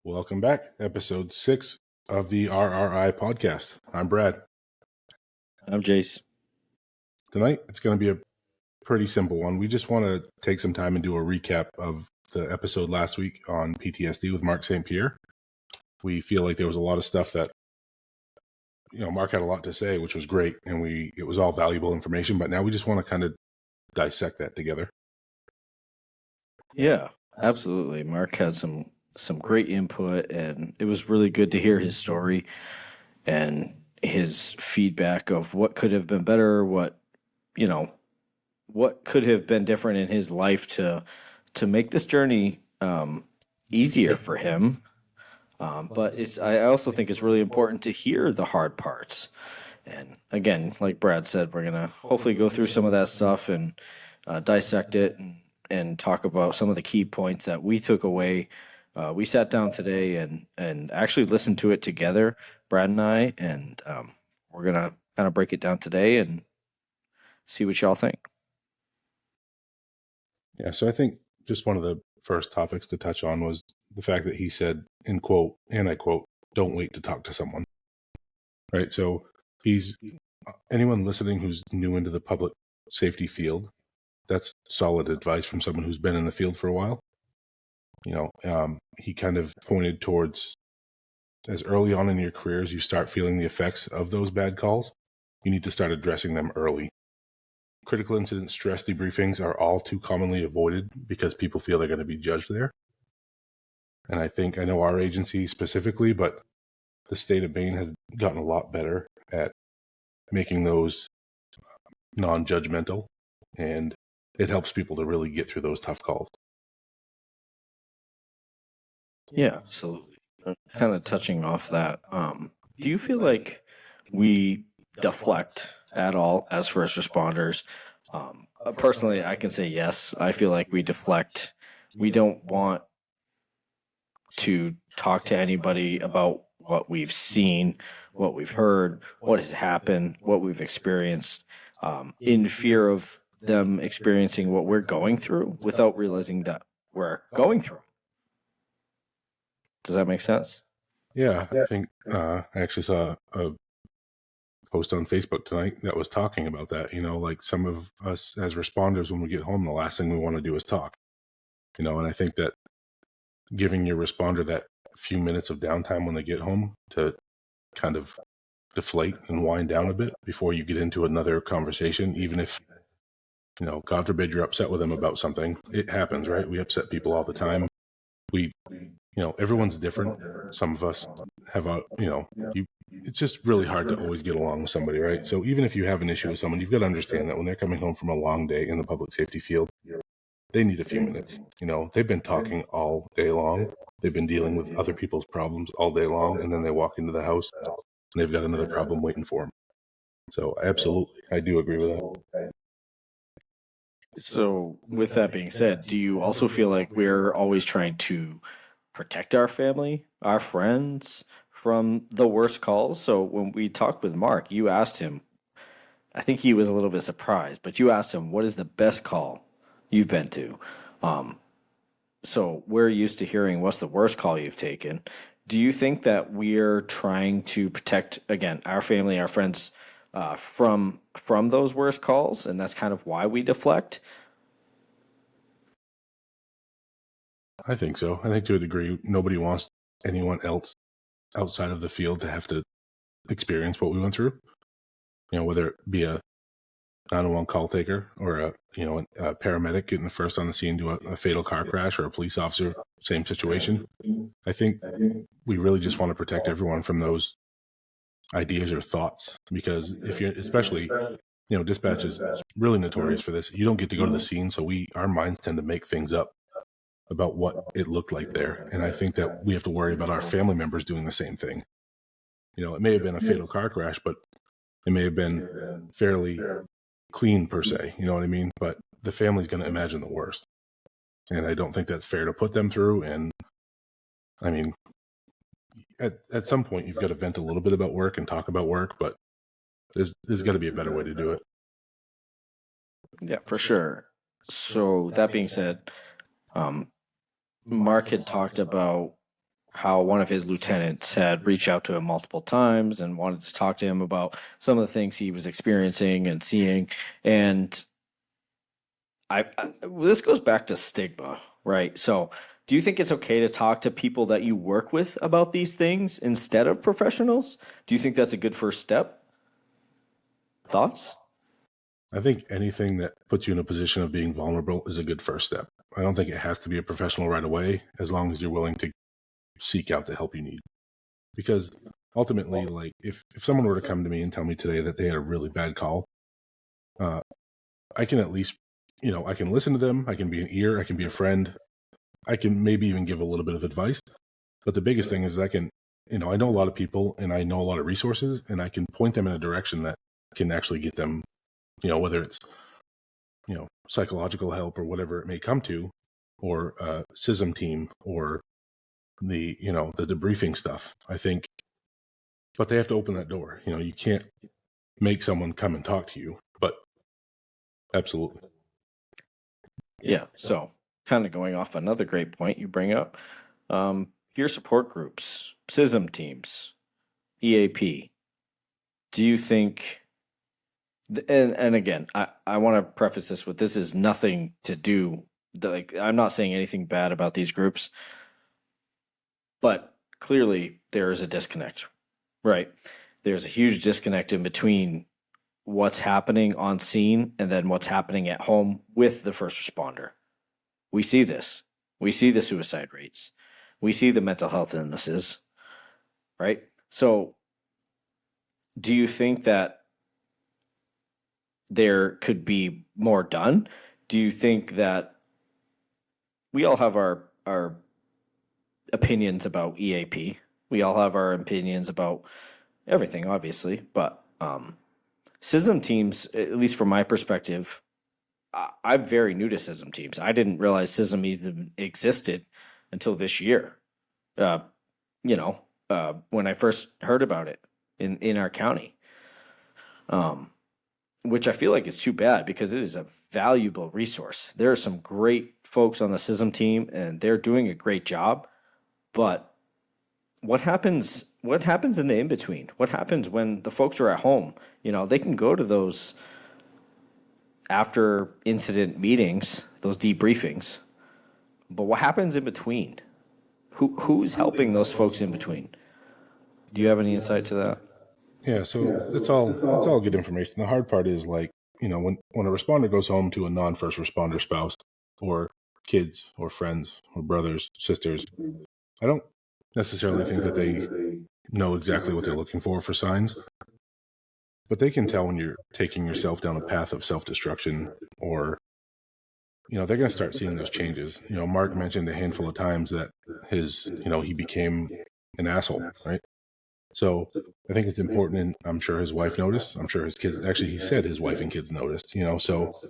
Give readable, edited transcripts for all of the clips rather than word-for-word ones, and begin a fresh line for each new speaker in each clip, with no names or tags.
Welcome back. Episode 6 of the RRI podcast. I'm Brad.
I'm Jace.
Tonight, it's going to be a pretty simple one. We just want to take some time and do a recap of the episode last week on Ptsd with Mark St. Pierre. We feel like there was a lot of stuff that, Mark had a lot to say, which was great, and it was all valuable information, but now we just want to kind of dissect that together.
Yeah, absolutely. Mark had some great input, and it was really good to hear his story and his feedback of what could have been better, what could have been different in his life to make this journey easier for him. But I also think it's really important to hear the hard parts. And again, like Brad said, we're gonna hopefully go through some of that stuff and dissect it and talk about some of the key points that we took away. We sat down today and actually listened to it together, Brad and I, and we're gonna kind of break it down today and see what y'all think.
Yeah, so I think just one of the first topics to touch on was the fact that he said, in quote, and I quote, "Don't wait to talk to someone." Right? So anyone listening who's new into the public safety field, that's solid advice from someone who's been in the field for a while. He kind of pointed towards, as early on in your career as you start feeling the effects of those bad calls, you need to start addressing them early. Critical incident stress debriefings are all too commonly avoided because people feel they're going to be judged there. And I know our agency specifically, but the state of Maine has gotten a lot better at making those non-judgmental, and it helps people to really get through those tough calls.
Yeah, absolutely. Kind of touching off that, do you feel like we deflect at all as first responders? Personally, I can say yes. I feel like we deflect. We don't want to talk to anybody about what we've seen, what we've heard, what has happened, what we've experienced, in fear of them experiencing what we're going through without realizing that we're going through. Does that make sense?
Yeah, I think I actually saw a post on Facebook tonight that was talking about that. Like some of us as responders, when we get home, the last thing we want to do is talk. And I think that giving your responder that few minutes of downtime when they get home to kind of deflate and wind down a bit before you get into another conversation, even if, God forbid you're upset with them about something. It happens, right? We upset people all the time. Everyone's different. Some of us have it's just really hard to always get along with somebody, right? So even if you have an issue with someone, you've got to understand that when they're coming home from a long day in the public safety field, they need a few minutes. They've been talking all day long. They've been dealing with other people's problems all day long, and then they walk into the house and they've got another problem waiting for them. So absolutely, I do agree with that.
So with that being said, do you also feel like we're always trying to protect our family, our friends from the worst calls? So when we talked with Mark, you asked him, I think he was a little bit surprised, but you asked him, what is the best call you've been to? So we're used to hearing what's the worst call you've taken. Do you think that we're trying to protect, again, our family, our friends, from those worst calls, and that's kind of why we deflect?
I think so. I think to a degree, nobody wants anyone else outside of the field to have to experience what we went through. Whether it be a 911 call taker or a paramedic getting the first on the scene to a fatal car crash, or a police officer, same situation. I think we really just want to protect everyone from those ideas or thoughts, because if you're, especially, dispatch is really notorious for this. You don't get to go to the scene, so our minds tend to make things up about what it looked like there. And I think that we have to worry about our family members doing the same thing. It may have been a fatal car crash, but it may have been fairly clean per se, you know what I mean? But the family's going to imagine the worst. And I don't think that's fair to put them through. And I mean, at some point you've got to vent a little bit about work and talk about work, but there's got to be a better way to do it.
Yeah, for sure. So that being said, Mark had talked about how one of his lieutenants had reached out to him multiple times and wanted to talk to him about some of the things he was experiencing and seeing. And this goes back to stigma, right? So, do you think it's okay to talk to people that you work with about these things instead of professionals? Do you think that's a good first step? Thoughts?
I think anything that puts you in a position of being vulnerable is a good first step. I don't think it has to be a professional right away, as long as you're willing to seek out the help you need. Because ultimately, like if someone were to come to me and tell me today that they had a really bad call, uh, I can at least, I can listen to them. I can be an ear. I can be a friend. I can maybe even give a little bit of advice. But the biggest thing is I can, I know a lot of people and I know a lot of resources, and I can point them in a direction that can actually get them, whether it's, psychological help or whatever it may come to, or SISM team, or the debriefing stuff. I think, but they have to open that door. You can't make someone come and talk to you, but absolutely.
Yeah. So, kind of going off another great point you bring up, peer support groups, PSISM teams, EAP. Do you think? And again, I want to preface this with this is nothing to do. Like, I'm not saying anything bad about these groups, but clearly there is a disconnect, right? There's a huge disconnect in between what's happening on scene and then what's happening at home with the first responder. We see this. We see the suicide rates. We see the mental health illnesses, right? So, do you think that there could be more done? Do you think that we all have our opinions about EAP? We all have our opinions about everything, obviously, but SISM teams, at least from my perspective, I'm very new to SISM teams. I didn't realize SISM even existed until this year. Uh, when I first heard about it in our county, which I feel like is too bad because it is a valuable resource. There are some great folks on the SISM team, and they're doing a great job. But what happens? What happens in the in between? What happens when the folks are at home? They can go to those after incident meetings, those debriefings. But what happens in between? Who's helping those folks in between? Do you have any insight to that?
Yeah, so it's all good information. The hard part is, like, when a responder goes home to a non-first responder spouse, or kids or friends or brothers, sisters, I don't necessarily think that they know exactly what they're looking for signs, but they can tell when you're taking yourself down a path of self-destruction, or they're going to start seeing those changes. Mark mentioned a handful of times that he became an asshole, right? So I think it's important, and I'm sure his wife noticed. I'm sure his kids, actually, he said his wife and kids noticed. So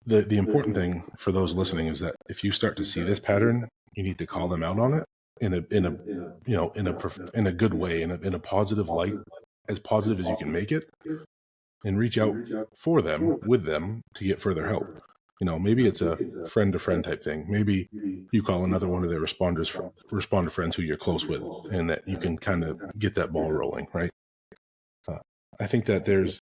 the important thing for those listening is that if you start to see this pattern, you need to call them out on it in a good way, in a positive light, as positive as you can make it, and reach out for them, with them, to get further help. Maybe it's a friend to friend type thing. Maybe you call another one of their responder friends who you're close with, and that you can kind of get that ball rolling, right? I think that there's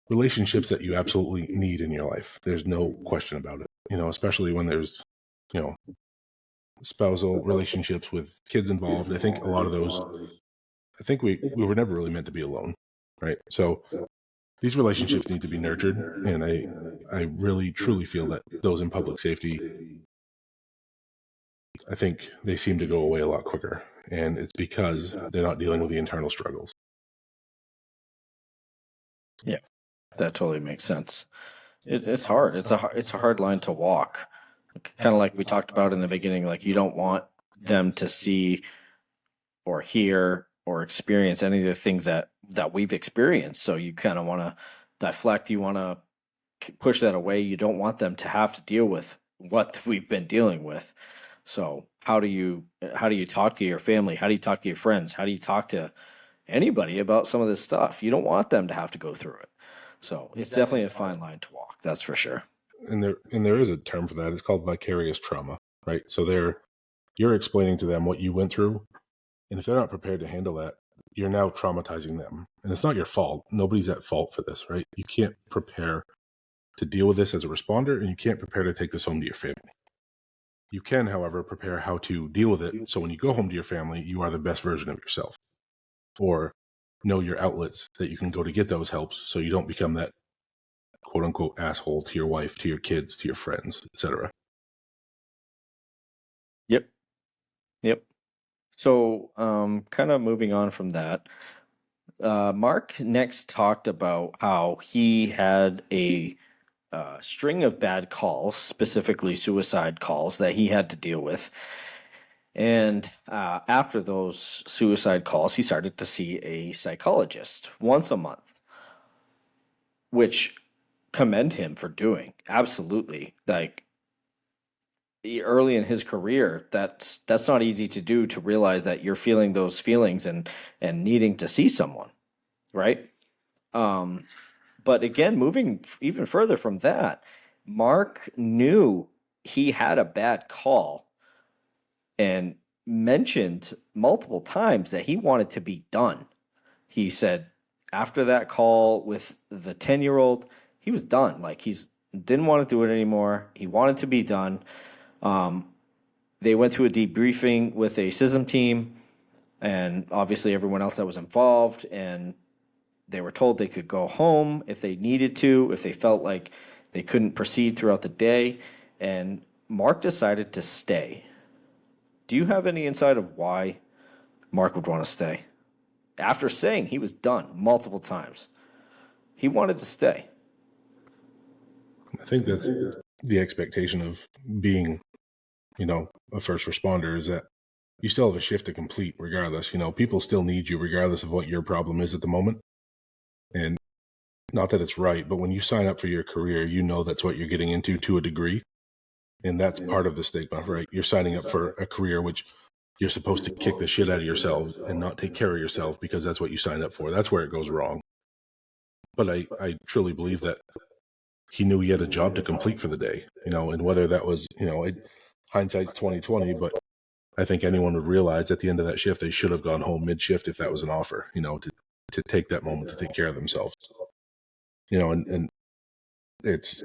relationships that you absolutely need in your life. There's no question about it. Especially when there's, you know, spousal relationships with kids involved. I think a lot of those, I think we were never really meant to be alone, right? So these relationships need to be nurtured, and I really truly feel that those in public safety, I think they seem to go away a lot quicker, and it's because they're not dealing with the internal struggles.
Yeah, that totally makes sense. It's hard. It's a hard line to walk. Kind of like we talked about in the beginning. Like, you don't want them to see or hear or experience any of the things that we've experienced. So you kind of want to deflect. You want to push that away. You don't want them to have to deal with what we've been dealing with. So how do you talk to your family? How do you talk to your friends? How do you talk to anybody about some of this stuff? You don't want them to have to go through it. So it's definitely a fine line to walk. That's for sure.
And there is a term for that. It's called vicarious trauma, right? So you're explaining to them what you went through. And if they're not prepared to handle that, you're now traumatizing them. And it's not your fault. Nobody's at fault for this, right? You can't prepare to deal with this as a responder, and you can't prepare to take this home to your family. You can, however, prepare how to deal with it so when you go home to your family, you are the best version of yourself. Or know your outlets that you can go to get those helps so you don't become that quote unquote asshole to your wife, to your kids, to your friends, etc.
Yep. Yep. So, kind of moving on from that, Mark next talked about how he had a string of bad calls, specifically suicide calls, that he had to deal with. And after those suicide calls, he started to see a psychologist once a month, which commend him for doing. Absolutely. Like early in his career, that's not easy to do, to realize that you're feeling those feelings and needing to see someone, right? But again, moving even further from that, Mark knew he had a bad call and mentioned multiple times that he wanted to be done. He said after that call with the 10-year-old, he was done. Like he's didn't want to do it anymore. He wanted to be done. They went to a debriefing with a SISM team and obviously everyone else that was involved, and they were told they could go home if they needed to, if they felt like they couldn't proceed throughout the day. And Mark decided to stay. Do you have any insight of why Mark would want to stay? After saying he was done multiple times, he wanted to stay.
I think that's the expectation of being, a first responder, is that you still have a shift to complete regardless. People still need you regardless of what your problem is at the moment. And not that it's right, but when you sign up for your career, that's what you're getting into to a degree. And that's part of the stigma, right? You're signing up for a career which you're supposed to kick the shit out of yourself and not take care of yourself because that's what you signed up for. That's where it goes wrong. But I truly believe that he knew he had a job to complete for the day, and whether that was, hindsight's 2020, but I think anyone would realize at the end of that shift, they should have gone home mid-shift if that was an offer, to take that moment to take care of themselves, and it's,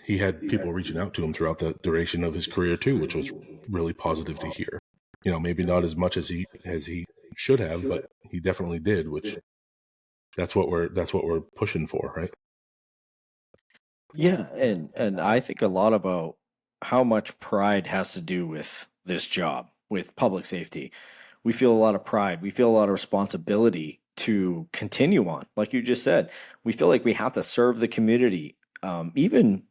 he had people reaching out to him throughout the duration of his career too, which was really positive to hear. Maybe not as much as he should have, but he definitely did, which that's what we're pushing for, right?
Yeah, and I think a lot about how much pride has to do with this job, with public safety. We feel a lot of pride. We feel a lot of responsibility to continue on. Like you just said, we feel like we have to serve the community. Even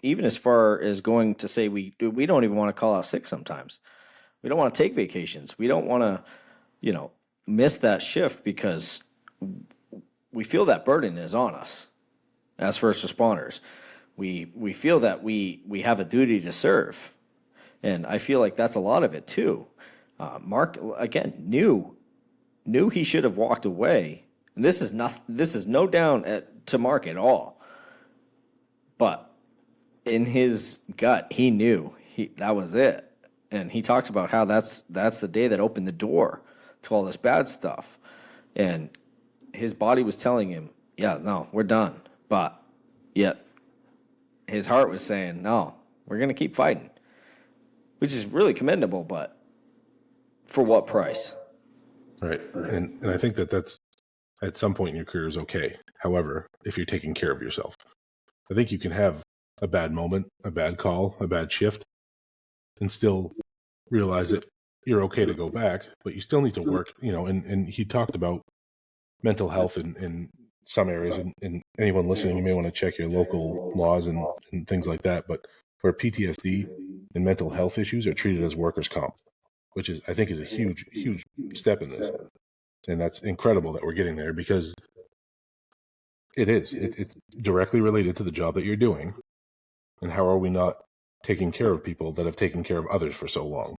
as far as going to say we don't even want to call out sick sometimes. We don't want to take vacations. We don't want to, miss that shift because we feel that burden is on us as first responders. We feel that we have a duty to serve, and I feel like that's a lot of it too. Mark again knew he should have walked away, and this is no down to Mark at all, but in his gut he knew that was it, and he talks about how that's the day that opened the door to all this bad stuff, and his body was telling him, yeah, no, we're done, but yet his heart was saying, no, we're going to keep fighting, which is really commendable, but for what price?
Right. And I think that's at some point in your career is okay. However, if you're taking care of yourself, I think you can have a bad moment, a bad call, a bad shift, and still realize that you're okay to go back, but you still need to work, and he talked about mental health in some areas, and anyone listening, you may want to check your local laws and things like that, but where PTSD and mental health issues are treated as workers' comp, which I think is a huge, huge step in this. And that's incredible that we're getting there, because it's directly related to the job that you're doing. And how are we not taking care of people that have taken care of others for so long?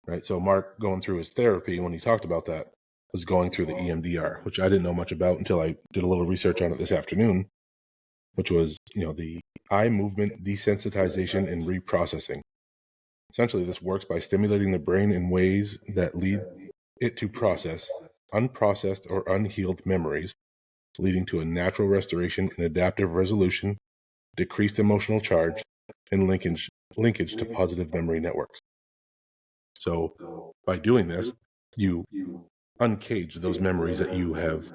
Right. So Mark, going through his therapy, when he talked about that, was going through the EMDR, which I didn't know much about until I did a little research on it this afternoon, which was, the eye movement desensitization and reprocessing. Essentially, this works by stimulating the brain in ways that lead it to process unprocessed or unhealed memories, leading to a natural restoration and adaptive resolution, decreased emotional charge, and linkage to positive memory networks. So by doing this, you uncage those memories that you have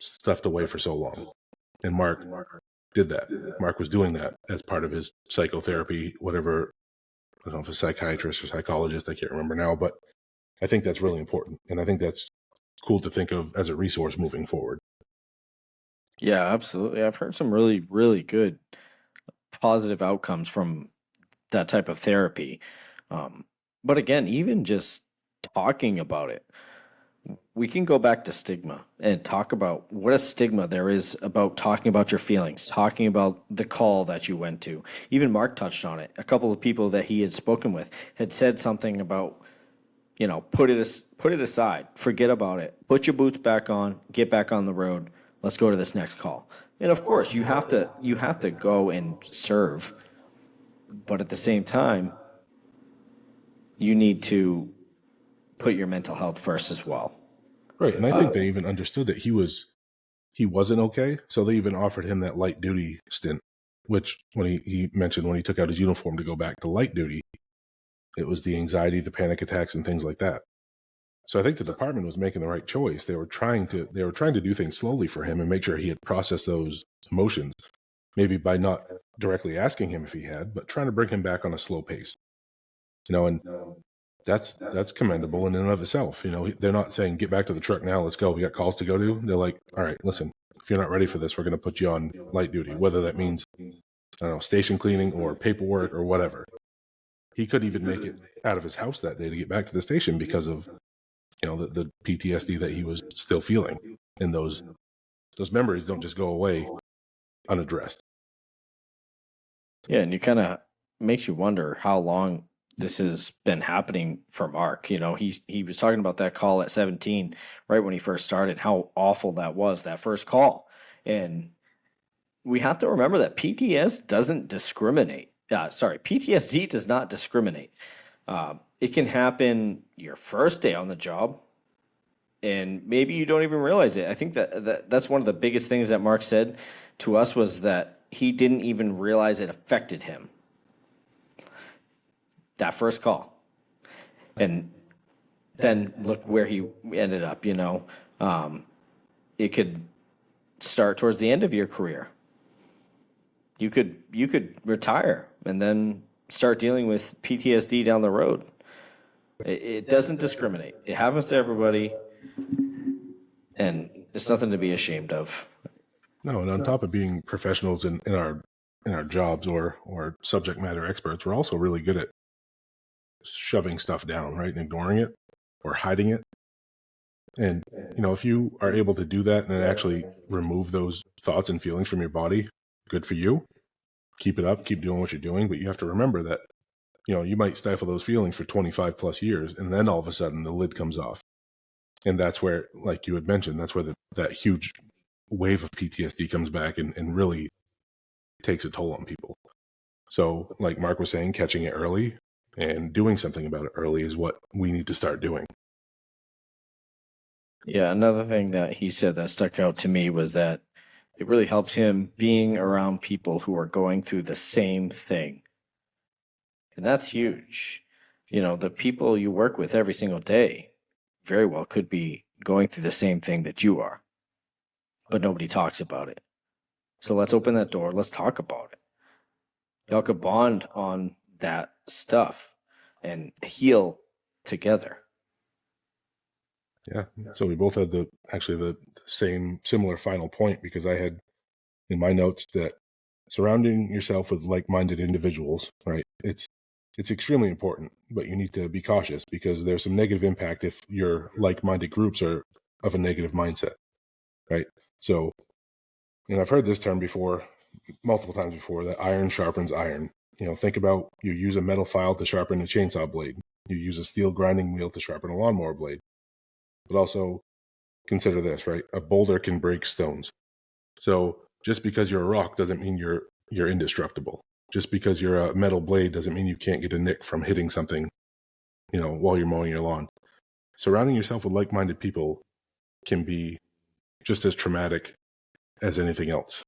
stuffed away for so long. And Mark did that. Mark was doing that as part of his psychotherapy, whatever, I don't know if it's a psychiatrist or psychologist, I can't remember now, but I think that's really important. And I think that's cool to think of as a resource moving forward.
Yeah, absolutely. I've heard some really, really good positive outcomes from that type of therapy. Um, but again, even just talking about it, we can go back to stigma and talk about what a stigma there is about talking about your feelings, talking about the call that you went to. Even Mark touched on it. A couple of people that he had spoken with had said something about, put it aside, forget about it, put your boots back on, get back on the road, let's go to this next call. And of course, you have to go and serve, but at the same time, you need to put your mental health first as well.
Right. And I think they even understood that he wasn't okay. So they even offered him that light duty stint, which when he mentioned when he took out his uniform to go back to light duty, it was the anxiety, the panic attacks, and things like that. So I think the department was making the right choice. They were trying to do things slowly for him and make sure he had processed those emotions, maybe by not directly asking him if he had, but trying to bring him back on a slow pace. And that's commendable in and of itself. They're not saying get back to the truck now, let's go, we got calls to go to. They're like, all right, listen, if you're not ready for this, we're going to put you on light duty, whether that means, I don't know, station cleaning or paperwork or whatever. He could even make it out of his house that day to get back to the station because of the PTSD that he was still feeling, and those memories don't just go away unaddressed.
Yeah, and you kind of makes you wonder how long this has been happening for Mark. He was talking about that call at 17, right when he first started, how awful that was, that first call. And we have to remember that PTSD doesn't discriminate. PTSD does not discriminate. It can happen your first day on the job, and maybe you don't even realize it. I think that's one of the biggest things that Mark said to us was that he didn't even realize it affected him. That first call, and then look where he ended up. It could start towards the end of your career. You could retire and then start dealing with PTSD down the road. It doesn't discriminate. It happens to everybody, and it's nothing to be ashamed of.
No, and on top of being professionals in our jobs or subject matter experts, we're also really good at shoving stuff down, right, and ignoring it or hiding it. And if you are able to do that and actually remove those thoughts and feelings from your body, good for you. Keep it up, keep doing what you're doing, but you have to remember that you might stifle those feelings for 25 plus years, and then all of a sudden the lid comes off. And that's where, like you had mentioned, that's where that huge wave of PTSD comes back and really takes a toll on people. So, like Mark was saying, catching it early and doing something about it early is what we need to start doing.
Yeah, another thing that he said that stuck out to me was that it really helped him being around people who are going through the same thing. And that's huge. The people you work with every single day very well could be going through the same thing that you are, but nobody talks about it. So let's open that door. Let's talk about it. Y'all could bond on that stuff and heal together.
Yeah. So we both had the same similar final point, because I had in my notes that surrounding yourself with like-minded individuals, right? It's extremely important, but you need to be cautious because there's some negative impact if your like-minded groups are of a negative mindset, right? So, and I've heard this term before, multiple times before, that iron sharpens iron. Think about, you use a metal file to sharpen a chainsaw blade. You use a steel grinding wheel to sharpen a lawnmower blade. But also consider this, right? A boulder can break stones. So just because you're a rock doesn't mean you're indestructible. Just because you're a metal blade doesn't mean you can't get a nick from hitting something, while you're mowing your lawn. Surrounding yourself with like-minded people can be just as traumatic as anything else.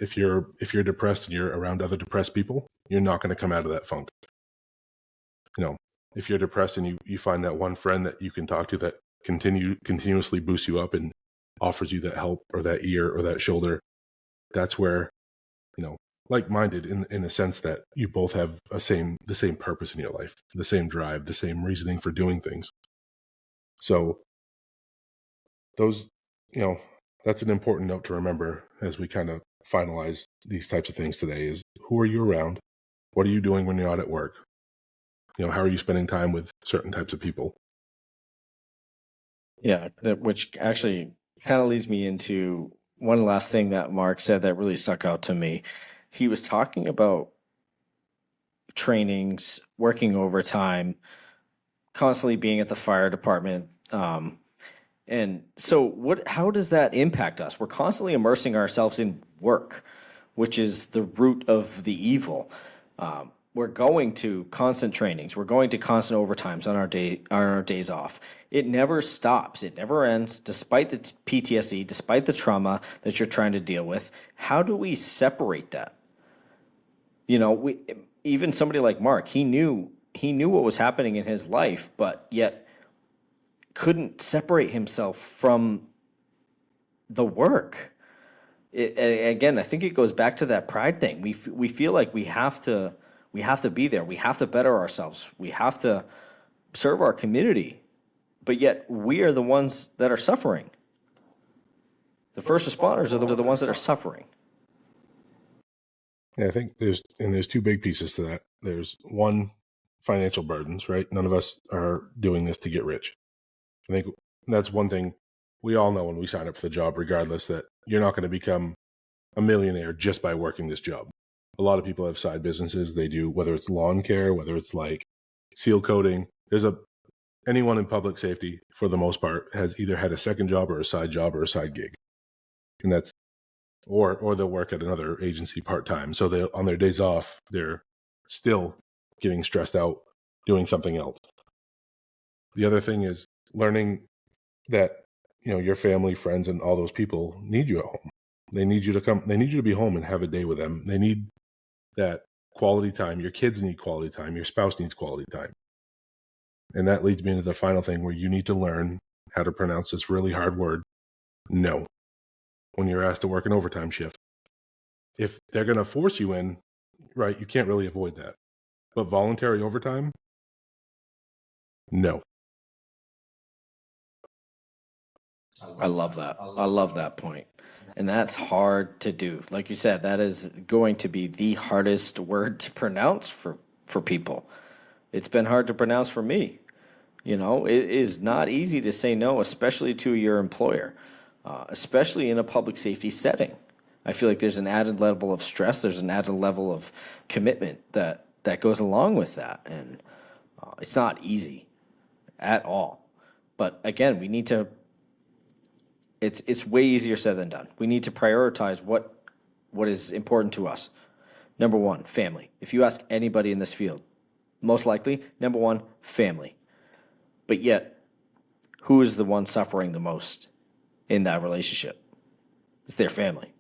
If you're depressed and you're around other depressed people, you're not going to come out of that funk. If you're depressed and you find that one friend that you can talk to that continuously boosts you up and offers you that help or that ear or that shoulder, that's where, like-minded in the sense that you both have the same purpose in your life, the same drive, the same reasoning for doing things. So those, that's an important note to remember as we kind of finalize these types of things today is who are you around? What are you doing when you're not at work? How are you spending time with certain types of people?
Yeah, which actually kind of leads me into one last thing that Mark said that really stuck out to me. He was talking about trainings, working overtime, constantly being at the fire department. And so how does that impact us? We're constantly immersing ourselves in work, which is the root of the evil. We're going to constant trainings. We're going to constant overtimes on our days off. It never stops. It never ends, despite the PTSD, despite the trauma that you're trying to deal with. How do we separate that? Even somebody like Mark, he knew what was happening in his life, but yet couldn't separate himself from the work. Again, I think it goes back to that pride thing. We feel like we have to be there. We have to better ourselves. We have to serve our community. But yet we are the ones that are suffering. The first responders are the ones that are suffering.
Yeah, I think there's two big pieces to that. There's one, financial burdens, right? None of us are doing this to get rich. I think that's one thing we all know when we sign up for the job, regardless, that you're not going to become a millionaire just by working this job. A lot of people have side businesses. They do, whether it's lawn care, whether it's like seal coating. Anyone in public safety, for the most part, has either had a second job or a side gig. And that's, or they'll work at another agency part-time. So they, on their days off, they're still getting stressed out doing something else. The other thing is learning that, your family, friends, and all those people need you at home. They need you to be home and have a day with them. They need that quality time. Your kids need quality time. Your spouse needs quality time. And that leads me into the final thing where you need to learn how to pronounce this really hard word, no, when you're asked to work an overtime shift. If they're going to force you in, right, you can't really avoid that. But voluntary overtime, no.
I love that. I love that point. And that's hard to do. Like you said, that is going to be the hardest word to pronounce for people. It's been hard to pronounce for me. It is not easy to say no, especially to your employer, especially in a public safety setting. I feel like there's an added level of stress. There's an added level of commitment that goes along with that. And it's not easy at all. But again, we need to, it's way easier said than done. We need to prioritize what is important to us. Number one, family. If you ask anybody in this field, most likely, number one, family. But yet, who is the one suffering the most in that relationship? It's their family.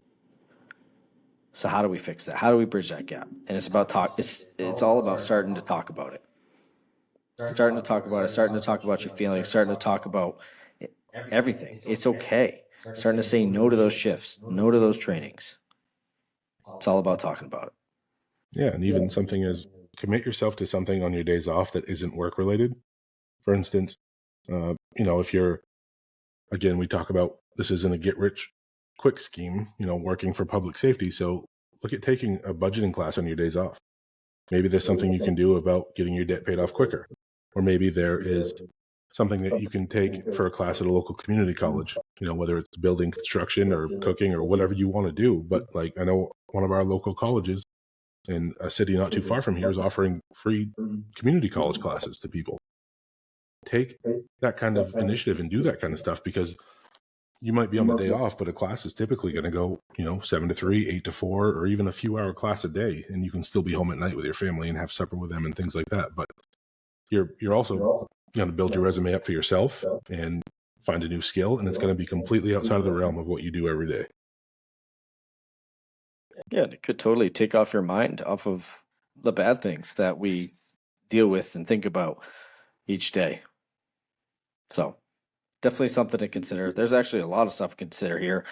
So how do we fix that? How do we bridge that gap? And it's about talk. It's all about starting to talk about it. Starting to talk about it. Starting to talk about your feelings. Starting to talk about everything. It's okay. Starting to say no to those shifts. No to those trainings. It's all about talking about it.
Yeah, and even something as commit yourself to something on your days off that isn't work related. For instance, if you're, again, we talk about this isn't a get rich quick scheme, working for public safety. So look at taking a budgeting class on your days off. Maybe there's something you can do about getting your debt paid off quicker. Or maybe there is something that you can take for a class at a local community college, whether it's building construction or cooking or whatever you want to do. But like, I know one of our local colleges in a city not too far from here is offering free community college classes to people. Take that kind of initiative and do that kind of stuff, because you might be on the day off, but a class is typically going to go, 7 to 3, 8 to 4, or even a few hour class a day, and you can still be home at night with your family and have supper with them and things like that. But you're also going to build your resume up for yourself and find a new skill, and it's going to be completely outside of the realm of what you do every day.
Yeah, it could totally take off your mind off of the bad things that we deal with and think about each day. So definitely something to consider. There's actually a lot of stuff to consider here.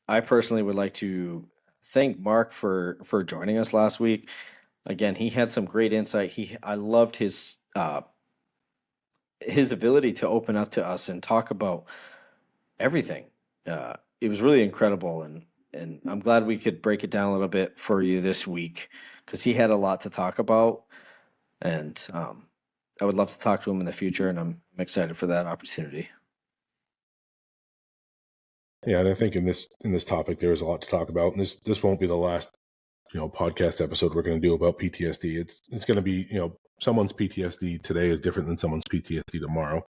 I personally would like to thank Mark for joining us last week. Again, he had some great insight. I loved his ability to open up to us and talk about everything. It was really incredible, and I'm glad we could break it down a little bit for you this week because he had a lot to talk about, and I would love to talk to him in the future, and I'm excited for that opportunity.
Yeah, and I think in this topic there is a lot to talk about, and this won't be the last podcast episode we're going to do about PTSD. It's going to be someone's PTSD today is different than someone's PTSD tomorrow,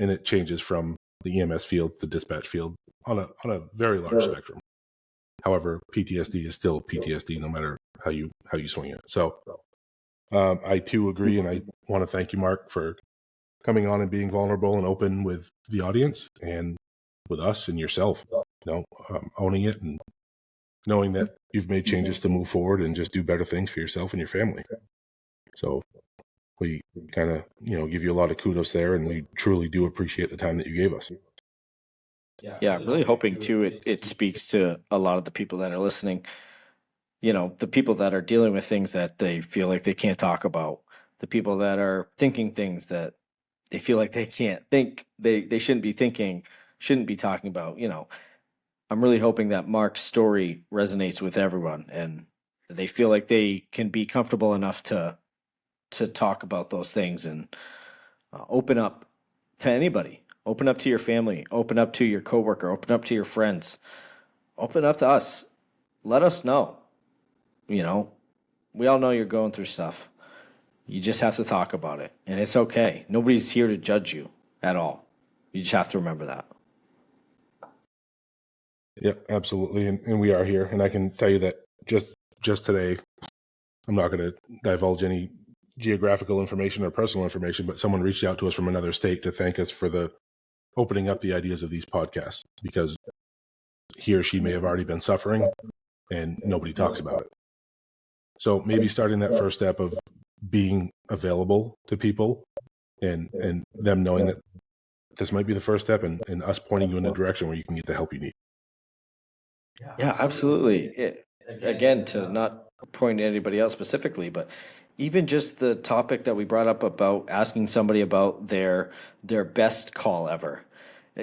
and it changes from the EMS field to the dispatch field on a very large spectrum. However, PTSD is still PTSD no matter how you swing it. So I too agree, and I want to thank you, Mark, for coming on and being vulnerable and open with the audience and with us and yourself. Owning it and knowing that you've made changes to move forward and just do better things for yourself and your family. So we kind of give you a lot of kudos there, and we truly do appreciate the time that you gave us.
Yeah, really hoping too it speaks to a lot of the people that are listening. The people that are dealing with things that they feel like they can't talk about, the people that are thinking things that they feel like they can't think, they shouldn't be thinking, shouldn't be talking about. I'm really hoping that Mark's story resonates with everyone and they feel like they can be comfortable enough to talk about those things and open up to anybody. Open up to your family, open up to your coworker, open up to your friends, open up to us. Let us know. We all know you're going through stuff. You just have to talk about it, and it's okay. Nobody's here to judge you at all. You just have to remember that.
Yeah, absolutely. And we are here. And I can tell you that just today, I'm not going to divulge any geographical information or personal information, but someone reached out to us from another state to thank us for the opening up the ideas of these podcasts, because he or she may have already been suffering and nobody talks about it. So maybe starting that first step of being available to people and them knowing that this might be the first step, and us pointing you in a direction where you can get the help you need.
Yeah, absolutely. Again, to not point at anybody else specifically, but even just the topic that we brought up about asking somebody about their best call ever.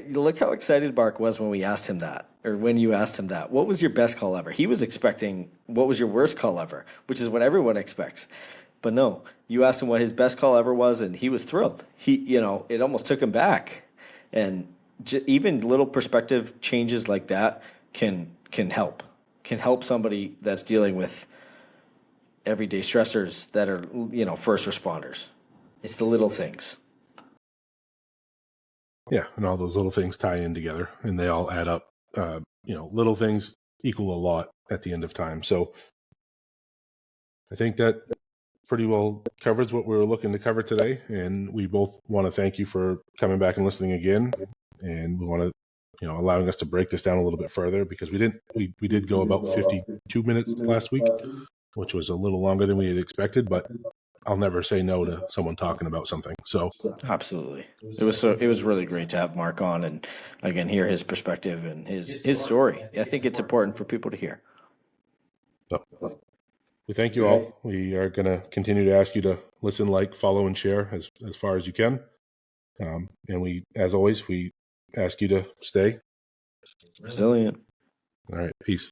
Look how excited Mark was when we asked him that, or when you asked him that. What was your best call ever? He was expecting, what was your worst call ever, which is what everyone expects. But no, you asked him what his best call ever was, and he was thrilled. It almost took him back. And even little perspective changes like that can help somebody that's dealing with everyday stressors that are first responders. It's the little things.
Yeah, and all those little things tie in together, and they all add up. Little things equal a lot at the end of time. So I think that pretty well covers what we were looking to cover today, and we both want to thank you for coming back and listening again, and we want to allowing us to break this down a little bit further, because we did go about 52 minutes last week, which was a little longer than we had expected, but I'll never say no to someone talking about something. So
absolutely, it was really great to have Mark on and again hear his perspective and his story. I think it's important for people to hear.
So we thank you all. We are going to continue to ask you to listen, like, follow, and share as far as you can. And we, as always, we ask you to stay
resilient.
All right. Peace.